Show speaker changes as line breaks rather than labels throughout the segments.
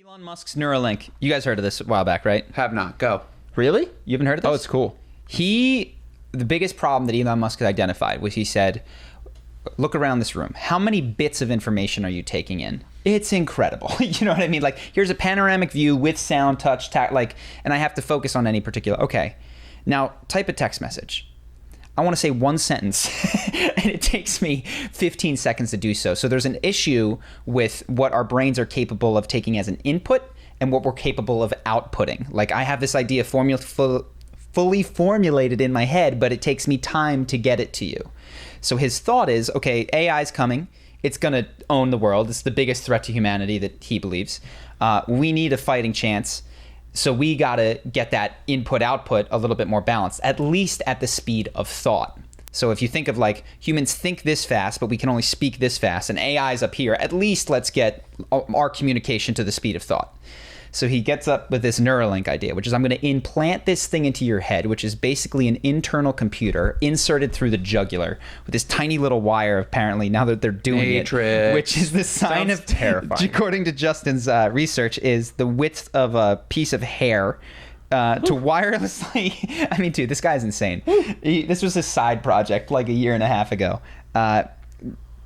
Elon Musk's Neuralink. You guys heard of this a while back, right?
Have not. Go.
Really? You haven't heard of this?
Oh, it's cool.
The biggest problem that Elon Musk has identified was he said, look around this room. How many bits of information are you taking in? It's incredible. You know what I mean? Like, here's a panoramic view with sound, touch, and I have to focus on any particular. Okay. Now, type a text message. I want to say one sentence, and it takes me 15 seconds to do so. So there's an issue with what our brains are capable of taking as an input and what we're capable of outputting. Like, I have this idea fully formulated in my head, but it takes me time to get it to you. So his thought is, okay, AI is coming. It's going to own the world. It's the biggest threat to humanity that he believes. We need a fighting chance. So we got to get that input-output a little bit more balanced, at least at the speed of thought. So if you think of like humans think this fast, but we can only speak this fast, and AI's up here, at least let's get our communication to the speed of thought. So he gets up with this Neuralink idea, which is I'm going to implant this thing into your head, which is basically an internal computer inserted through the jugular with this tiny little wire, apparently, now that they're doing it, which is the sign of terrifying. According to Justin's research, is the width of a piece of hair to wirelessly. I mean, dude, this guy's insane. This was a side project like a year and a half ago.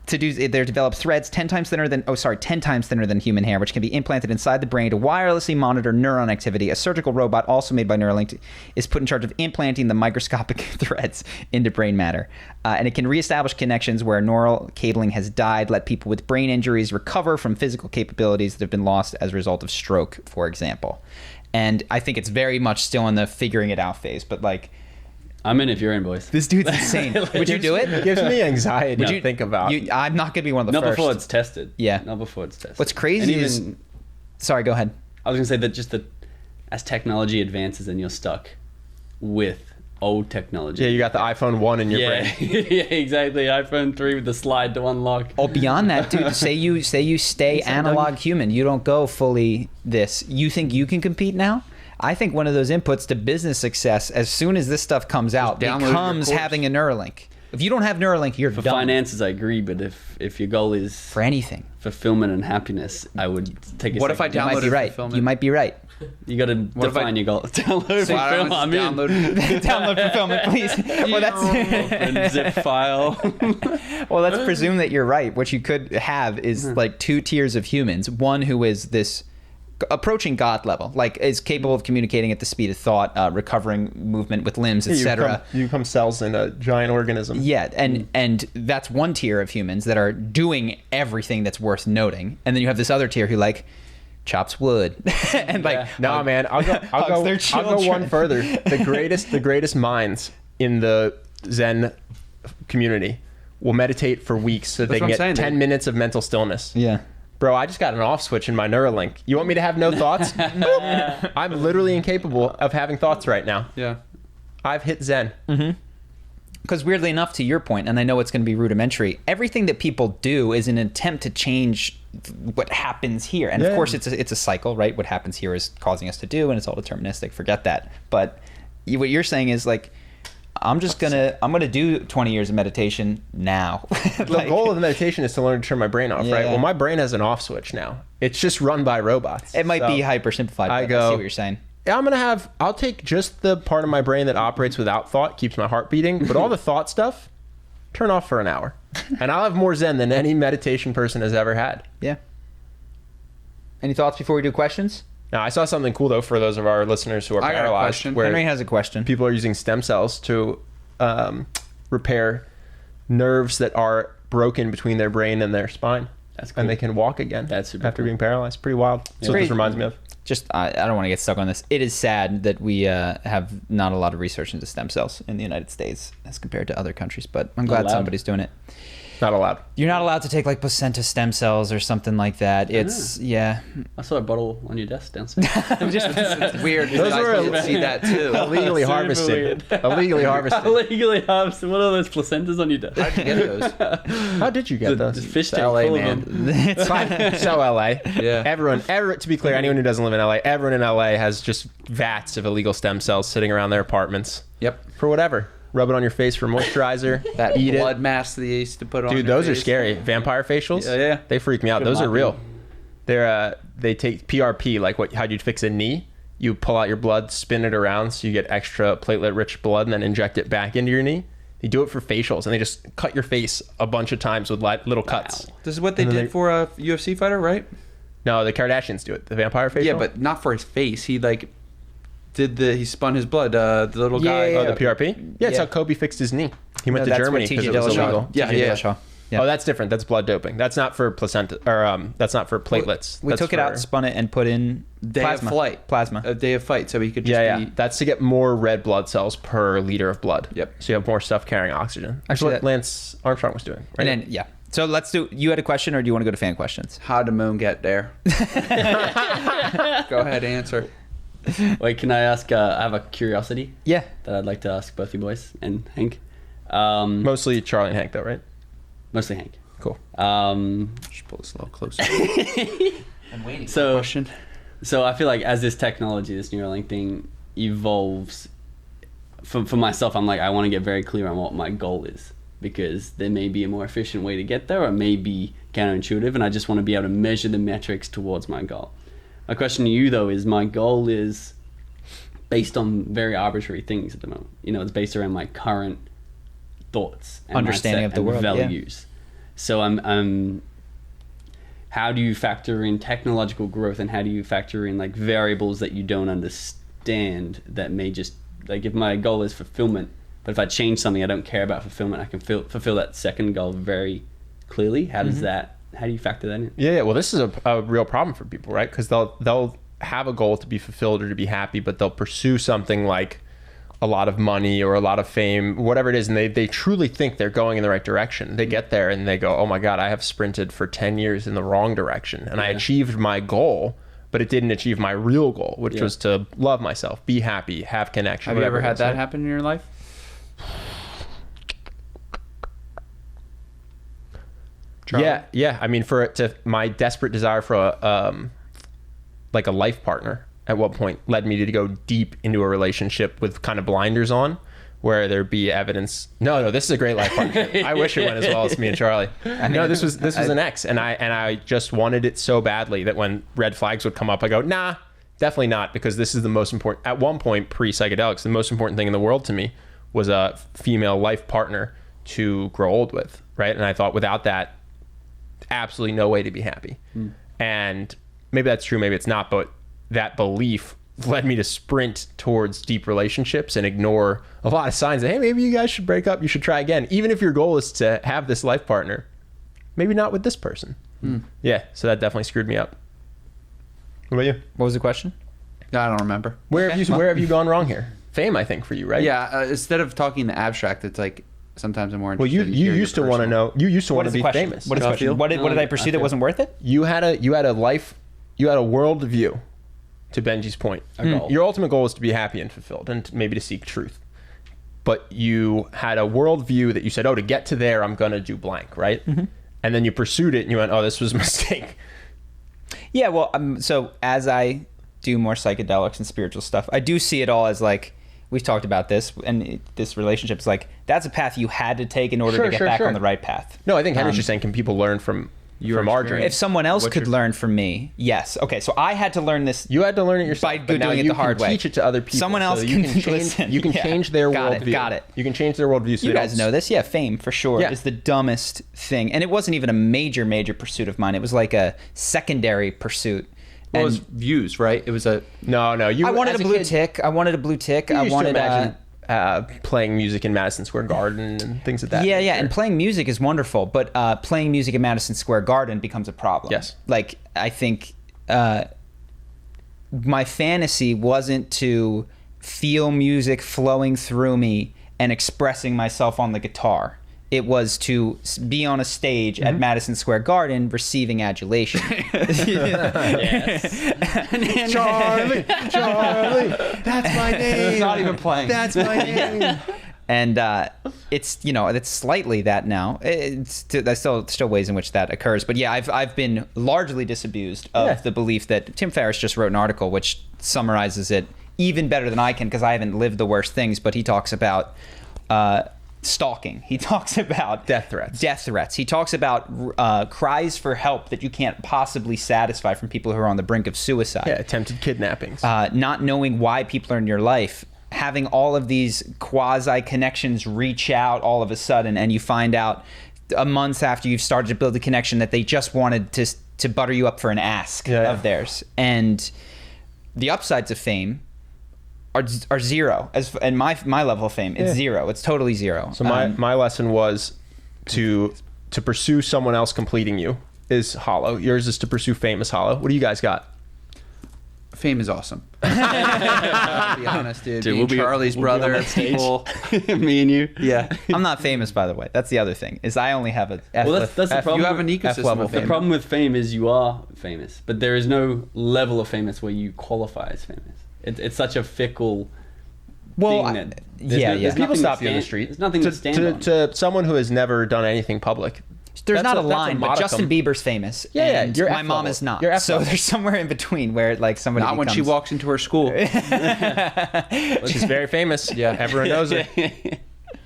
They're developed threads 10 times thinner than human hair, which can be implanted inside the brain to wirelessly monitor neuron activity. A surgical robot, also made by Neuralink, is put in charge of implanting the microscopic threads into brain matter. And it can reestablish connections where neural cabling has died, let people with brain injuries recover from physical capabilities that have been lost as a result of stroke, for example. And I think it's very much still in the figuring it out phase, but like,
I'm in if you're in, boys.
This dude's insane. Would you do it?
It gives me anxiety to think about.
I'm not going to be one of the first.
Not before it's tested.
Yeah.
Not before it's tested.
What's crazy is... Sorry, go ahead.
I was going to say that just that as technology advances and you're stuck with old technology.
Yeah, you got the iPhone 1 in your brain.
Yeah, exactly. iPhone 3 with the slide to unlock.
Oh, beyond that, dude, say you stay analog human. You don't go fully this. You think you can compete now? I think one of those inputs to business success, as soon as this stuff comes out, becomes having a Neuralink. If you don't have Neuralink, you're
For
done.
finances, I agree, but if your goal is
for anything,
fulfillment and happiness, I would take a
What if I downloaded
You might be right.
You got to define your goal. Download fulfillment. I mean,
download fulfillment, please. Well, that's
zip file.
Well, let's presume that you're right. What you could have is like two tiers of humans. One who is this approaching God level, like is capable of communicating at the speed of thought, recovering movement with limbs, etc.
You become cells in a giant organism.
Yeah, and that's one tier of humans that are doing everything that's worth noting, and then you have this other tier who like chops wood and like
no man, I'll go one further. The greatest minds in the Zen community will meditate for weeks so they can get 10 minutes of mental stillness.
Yeah.
Bro, I just got an off switch in my Neuralink. You want me to have no thoughts? I'm literally incapable of having thoughts right now.
Yeah.
I've hit Zen.
Because weirdly enough, to your point, and I know it's going to be rudimentary, everything that people do is an attempt to change what happens here. And of course, it's a cycle, right? What happens here is causing us to do, and it's all deterministic. Forget that. But what you're saying is like, I'm gonna do 20 years of meditation now.
The goal of the meditation is to learn to turn my brain off, right? Well, my brain has an off switch now. It's just run by robots.
It might be hyper simplified. I see what you're saying.
Yeah, I'll take just the part of my brain that operates without thought, keeps my heart beating, but all the thought stuff, turn off for an hour. And I'll have more Zen than any meditation person has ever had.
Yeah. Any thoughts before we do questions?
Now, I saw something cool, though, for those of our listeners who are paralyzed.
Where Henry has a question.
People are using stem cells to repair nerves that are broken between their brain and their spine.
That's cool.
And they can walk again after being paralyzed. Pretty wild. That's what this reminds me of.
Just, I don't want to get stuck on this. It is sad that we have not a lot of research into stem cells in the United States as compared to other countries, but I'm glad somebody's doing it.
Not allowed.
You're not allowed to take like placenta stem cells or something like that. It's
I saw a bottle on your desk downstairs.
It's weird.
Those were
see that too.
Illegally harvested. Illegally harvested.
Illegally harvested. What are those placentas on your desk?
How'd you get those?
How did you get those?
Just fish tank
LA,
full
man.
of them.
it's
Fine. So LA.
Yeah.
Everyone, to be clear, anyone who doesn't live in LA, everyone in LA has just vats of illegal stem cells sitting around their apartments.
Yep.
For whatever. Rub it on your face for moisturizer.
That
eat
blood
it.
mask that they used to put on.
Dude, those are scary. Vampire facials?
Yeah.
They freak me out.
Good
Those are real.
marketing.
They take PRP, like how you'd fix a knee. You pull out your blood, spin it around so you get extra platelet-rich blood, and then inject it back into your knee. They do it for facials, and they just cut your face a bunch of times with little cuts.
Wow. This is what they did for a UFC fighter, right?
No, the Kardashians do it. The vampire facial.
Yeah, but not for his face. He he spun his blood. The little guy.
Oh, the PRP. Yeah, it's how Kobe fixed his knee. He went to Germany because it was illegal.
Yeah.
Oh, that's different. That's blood doping. That's not for placenta, or that's not for platelets.
We took it out, spun it, and put in plasma.
A day of flight, so he could
just That's to get more red blood cells per liter of blood.
Yep.
So you have more stuff carrying oxygen. Actually, what Lance Armstrong was doing. Right?
And then, so let's do. You had a question, or do you want to go to fan questions?
How did Moon get there? Go ahead, answer.
Wait, can I ask? I have a curiosity.
Yeah.
That I'd like to ask both you boys and Hank.
Mostly Charlie and Hank, though, right?
Mostly Hank.
Cool.
Just pull this a little closer. I'm waiting for a question.
So I feel like as this technology, this Neuralink thing evolves, for myself, I'm like, I want to get very clear on what my goal is, because there may be a more efficient way to get there, or it may be counterintuitive, and I just want to be able to measure the metrics towards my goal. My question to you, though, is my goal is based on very arbitrary things at the moment. It's based around my current thoughts and
understanding of the world,
values. So I'm how do you factor in technological growth, and how do you factor in like variables that you don't understand that may just, like, if my goal is fulfillment, but if I change something I don't care about fulfillment, I can fulfill that second goal very clearly. How do you factor that in?
Yeah, well, this is a real problem for people, right? Because they'll have a goal to be fulfilled or to be happy, but they'll pursue something like a lot of money or a lot of fame, whatever it is, and they truly think they're going in the right direction. They get there and they go, oh my God, I have sprinted for 10 years in the wrong direction, and I achieved my goal, but it didn't achieve my real goal, which was to love myself, be happy, have connection.
Have you ever had that happen in your life?
Charlie? Yeah. I mean, my desperate desire for a life partner at what point led me to go deep into a relationship with kind of blinders on, where there'd be evidence. No, this is a great life partnership. I wish it went as well as me and Charlie. No, this was an ex, and I just wanted it so badly that when red flags would come up, I go, nah, definitely not, because this is the most important. At one point, pre-psychedelics, the most important thing in the world to me was a female life partner to grow old with, right? And I thought, without that, absolutely no way to be happy. And maybe that's true, maybe it's not, but that belief led me to sprint towards deep relationships and ignore a lot of signs that, hey, maybe you guys should break up, you should try again. Even if your goal is to have this life partner, maybe not with this person. Yeah, so that definitely screwed me up. What about you?
What was the question?
I don't remember.
Where have you gone wrong here? Fame, I think, for you, right?
Yeah, instead of talking the abstract, it's like sometimes I'm more interested.
Well, you used to want to know. You used to want to be famous.
What is the question? What did I pursue that wasn't worth it?
You had a world view. To Benji's point, your ultimate goal is to be happy and fulfilled, and maybe to seek truth. But you had a world view that you said, oh, to get to there, I'm gonna do blank, right? And then you pursued it, and you went, oh, this was a mistake.
Yeah, well, so as I do more psychedelics and spiritual stuff, I do see it all as like, we've talked about this, and this relationship is like, that's a path you had to take in order to get back on the right path.
No, I think Henry's just saying, can people learn from our journey?
If someone else could learn from me, yes. Okay, so I had to learn this.
You had to learn it yourself,
by doing it the hard way.
Teach it to other people.
Someone else can listen.
You can change their worldview.
Got it.
You can change their worldview. So
you guys know this, yeah. Fame for sure is the dumbest thing, and it wasn't even a major pursuit of mine. It was like a secondary pursuit.
Well, it was views, right? It was a
no.
I wanted a blue tick. I wanted
playing music in Madison Square Garden and things like that.
Yeah, and playing music is wonderful, but playing music in Madison Square Garden becomes a problem.
Yes.
Like, I think my fantasy wasn't to feel music flowing through me and expressing myself on the guitar. It was to be on a stage at Madison Square Garden receiving adulation.
Charlie, that's my name.
It's not even playing.
That's my name.
And it's slightly that now. There's still ways in which that occurs. But yeah, I've been largely disabused of the belief that Tim Ferriss just wrote an article which summarizes it even better than I can, because I haven't lived the worst things. But he talks about stalking. He talks about
Death threats.
He talks about cries for help that you can't possibly satisfy from people who are on the brink of suicide.
Yeah, attempted kidnappings.
Not knowing why people are in your life, having all of these quasi connections reach out all of a sudden, and you find out a month after you've started to build a connection that they just wanted to butter you up for an ask of theirs. And the upsides of fame are zero. And my level of fame, it's zero. It's totally zero.
So my lesson was to pursue someone else completing you is hollow. Yours is to pursue fame is hollow. What do you guys got?
Fame is awesome. I'll be honest, dude.
Dude,
Being Charlie's brother.
People, me and you.
Yeah.
I'm not famous, by the way. That's the other thing, is I only have a F.
Well, that's the problem.
You have an
with-
ecosystem of
The
fame.
problem with fame is you are famous, but there is no level of famous where you qualify as famous. It's such a fickle thing that there's
People
nothing
stop
to
you in the
stand-
street.
There's nothing to stand on.
To someone who has never done anything public.
There's
That's
not a
a- that's a
line, but
modicum.
Justin Bieber's famous.
Yeah,
and
you're
my
F
mom
level.
is not.
You're F
So
level.
there's somewhere in between where like somebody
Not when she
becomes-
walks into her school.
She's very famous.
Yeah.
Everyone knows her.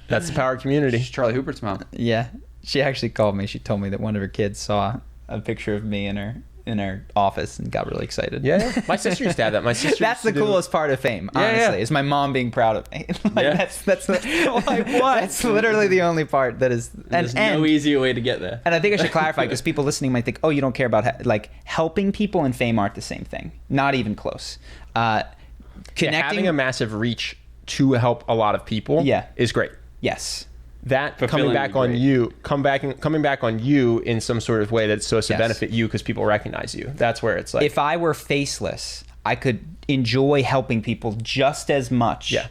That's the power of community.
She's Charlie Hooper's mom.
Yeah, she actually called me. She told me that one of her kids saw a picture of me in her office and got really excited.
Yeah. My sister used to have that. My sister
That's the
used to do-
coolest part of fame,
Yeah,
honestly,
yeah.
is my mom being proud of me. Like,
Yeah.
that's like what? That's literally the only part that is.
There's no easier way to get there.
And I think I should clarify because people listening might think, oh, you don't care about like helping people and fame aren't the same thing. Not even close. Connecting.
having a massive reach to help a lot of people is great.
Yes.
That
Fulfilling
coming back
would
on
be
you, coming back on you in some sort of way that's supposed to
Yes.
benefit you because people recognize you. That's where it's like,
If I were faceless, I could enjoy helping people just as much.
Yeah.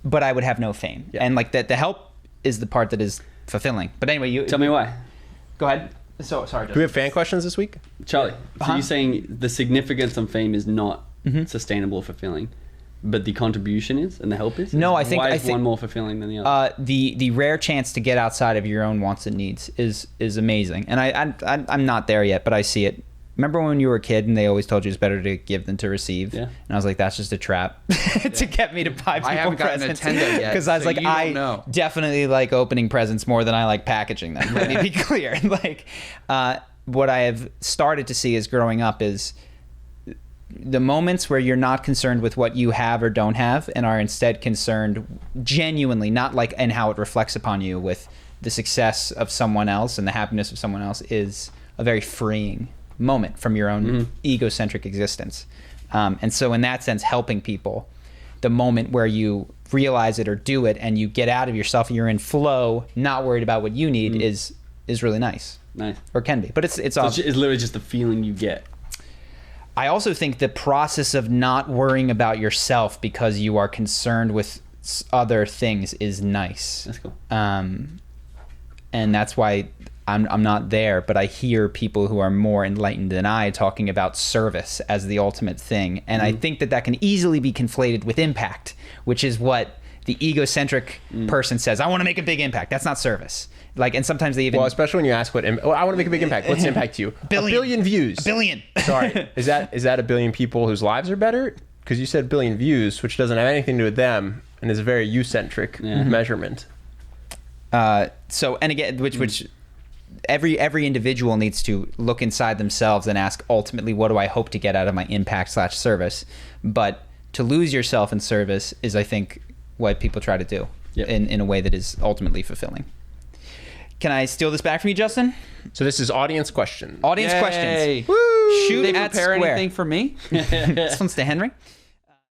But I would have no fame.
Yeah.
And like that, the help is the part that is fulfilling. But anyway, you
Tell me why.
Go ahead. So sorry.
do we have fan questions this week?
Charlie, so
Uh-huh.
you're saying the significance of fame is not
Mm-hmm.
sustainable or fulfilling, but the contribution is and the help is?
No, I think-
Why
I
is
think-
one more fulfilling than the other?
The rare chance to get outside of your own wants and needs is amazing, and I'm not there yet, but I see it. Remember when you were a kid and they always told you it's better to give than to receive?
Yeah.
And I was like, that's just a trap to get me to buy people
I haven't gotten a
presents.
Nintendo yet,
Because I was
so
like,
you don't
I
know.
definitely like opening presents more than I like packaging them. Let me be clear. Like, what I have started to see as growing up is the moments where you're not concerned with what you have or don't have and are instead concerned genuinely, not like and how it reflects upon you with the success of someone else and the happiness of someone else, is a very freeing moment from your own egocentric existence. And so in that sense, helping people, the moment where you realize it or do it and you get out of yourself and you're in flow, not worried about what you need, is really nice.
Nice.
Or can be. But it's
So it's literally just the feeling you get.
I also think the process of not worrying about yourself because you are concerned with other things is nice.
That's cool.
And that's why I'm not there, but I hear people who are more enlightened than I talking about service as the ultimate thing. And I think that can easily be conflated with impact, which is what the egocentric person says. I want to make a big impact. That's not service. Like, and sometimes they even...
Well, especially when you ask I want to make a big impact. What's impact to you?
Billion.
A billion views.
A billion.
Sorry. Is that a billion people whose lives are better? Because you said billion views, which doesn't have anything to do with them and is a very you-centric measurement.
So, and again, which every individual needs to look inside themselves and ask, ultimately, what do I hope to get out of my impact/service? But to lose yourself in service is, I think, what people try to do in a way that is ultimately fulfilling. Can I steal this back from you, Justin?
So this is audience question.
Audience
Yay.
questions.
Woo!
Shoot
Did they
at
prepare
square.
anything for me?
This one's to Henry.